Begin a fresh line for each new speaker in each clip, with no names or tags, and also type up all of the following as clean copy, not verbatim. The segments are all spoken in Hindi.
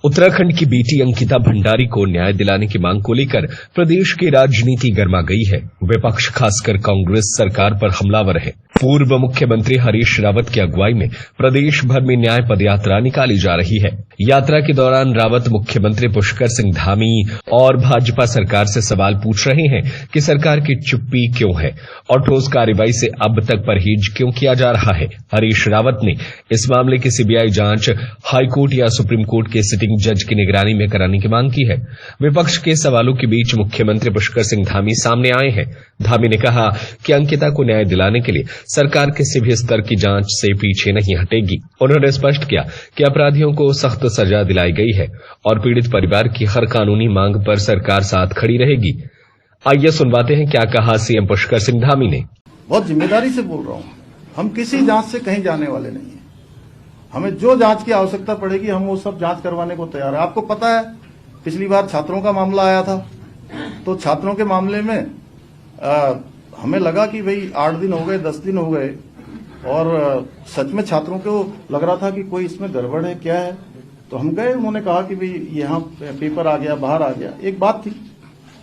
उत्तराखंड की बेटी अंकिता भंडारी को न्याय दिलाने की मांग को लेकर प्रदेश की राजनीति गर्मा गई है। विपक्ष खासकर कांग्रेस सरकार पर हमलावर है। पूर्व मुख्यमंत्री हरीश रावत की अगुवाई में प्रदेश भर में न्याय पदयात्रा निकाली जा रही है। यात्रा के दौरान रावत मुख्यमंत्री पुष्कर सिंह धामी और भाजपा सरकार से सवाल पूछ रहे हैं कि सरकार की चुप्पी क्यों है और ठोस कार्रवाई से अब तक परहेज क्यों किया जा रहा है। हरीश रावत ने इस मामले की सीबीआई जांच हाईकोर्ट या सुप्रीम कोर्ट के सिटिंग जज की निगरानी में कराने की मांग की है। विपक्ष के सवालों के बीच मुख्यमंत्री पुष्कर सिंह धामी सामने आए हैं। धामी ने कहा कि अंकिता को न्याय दिलाने के लिए सरकार किसी भी स्तर की जांच से पीछे नहीं हटेगी। उन्होंने स्पष्ट किया कि अपराधियों को सख्त सजा दिलाई गई है और पीड़ित परिवार की हर कानूनी मांग पर सरकार साथ खड़ी रहेगी। आइए सुनवाते हैं क्या कहा सीएम पुष्कर सिंह धामी ने।
बहुत जिम्मेदारी से बोल रहा हूं, हम किसी जांच से कहीं जाने वाले नहीं है। हमें जो जांच की आवश्यकता पड़ेगी हम वो सब जांच करवाने को तैयार है। आपको पता है पिछली बार छात्रों का मामला आया था, तो छात्रों के मामले में हमें लगा कि भाई 8 दिन हो गए, 10 दिन हो गए और सच में छात्रों को लग रहा था कि कोई इसमें गड़बड़ है, क्या है। तो हम गए, उन्होंने कहा कि भाई यहाँ पेपर आ गया, बाहर आ गया। एक बात थी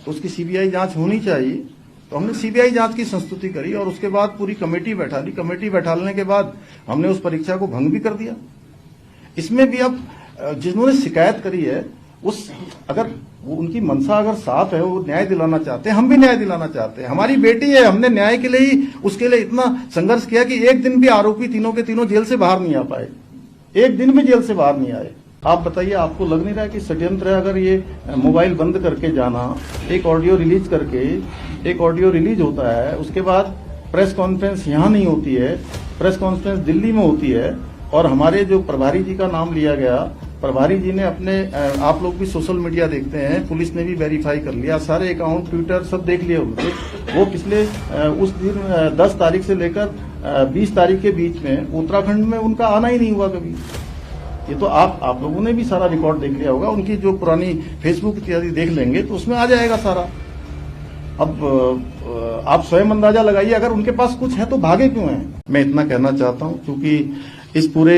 तो उसकी सीबीआई जांच होनी चाहिए, तो हमने सीबीआई जांच की संस्तुति करी और उसके बाद पूरी कमेटी बैठा ली। कमेटी बैठाने के बाद हमने उस परीक्षा को भंग भी कर दिया। इसमें भी अब जिन्होंने शिकायत करी है अगर उनकी मंशा अगर साफ है, वो न्याय दिलाना चाहते हैं, हम भी न्याय दिलाना चाहते हैं। हमारी बेटी है, हमने न्याय के लिए ही उसके लिए इतना संघर्ष किया कि एक दिन भी आरोपी तीनों के तीनों जेल से बाहर नहीं आ पाए, एक दिन भी जेल से बाहर नहीं आए। आप बताइए, आपको लग नहीं रहा है कि षड्यंत्र है? अगर ये मोबाइल बंद करके जाना, एक ऑडियो रिलीज करके, एक ऑडियो रिलीज होता है, उसके बाद प्रेस कॉन्फ्रेंस यहां नहीं होती है, प्रेस कॉन्फ्रेंस दिल्ली में होती है और हमारे जो प्रभारी जी का नाम लिया गया, प्रभारी जी ने अपने, आप लोग भी सोशल मीडिया देखते हैं, पुलिस ने भी वेरीफाई कर लिया, सारे अकाउंट ट्विटर सब देख लिए उनके। वो पिछले उस दिन 10 तारीख से लेकर 20 तारीख के बीच में उत्तराखंड में उनका आना ही नहीं हुआ कभी। ये तो आप लोगों ने भी सारा रिकॉर्ड देख लिया होगा, उनकी जो पुरानी फेसबुक इत्यादि देख लेंगे तो उसमें आ जाएगा सारा। अब आप स्वयं अंदाजा लगाइए, अगर उनके पास कुछ है तो भागे क्यों हैं? मैं इतना कहना चाहता हूं क्योंकि इस पूरे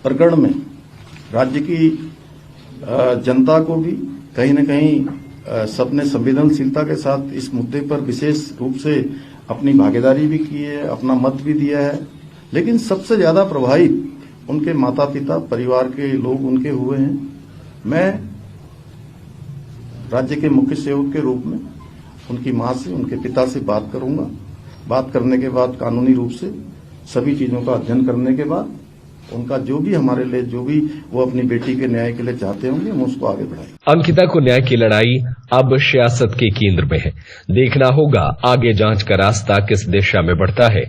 प्रकरण में राज्य की जनता को भी कहीं न कहीं सबने संवेदनशीलता के साथ इस मुद्दे पर विशेष रूप से अपनी भागीदारी भी की है, अपना मत भी दिया है। लेकिन सबसे ज्यादा प्रभावित उनके माता पिता, परिवार के लोग उनके हुए हैं। मैं राज्य के मुख्य सेवक के रूप में उनकी मां से, उनके पिता से बात करूंगा। बात करने के बाद कानूनी रूप से सभी चीजों का अध्ययन करने के बाद उनका जो भी हमारे लिए, जो भी वो अपनी बेटी के न्याय के लिए चाहते होंगे, हम उसको आगे बढ़ाएंगे।
अंकिता को न्याय की लड़ाई अब सियासत के केंद्र में है। देखना होगा आगे जांच का रास्ता किस दिशा में बढ़ता है।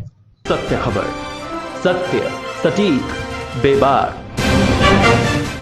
सत्य खबर, सत्य, सटीक, बेबाक।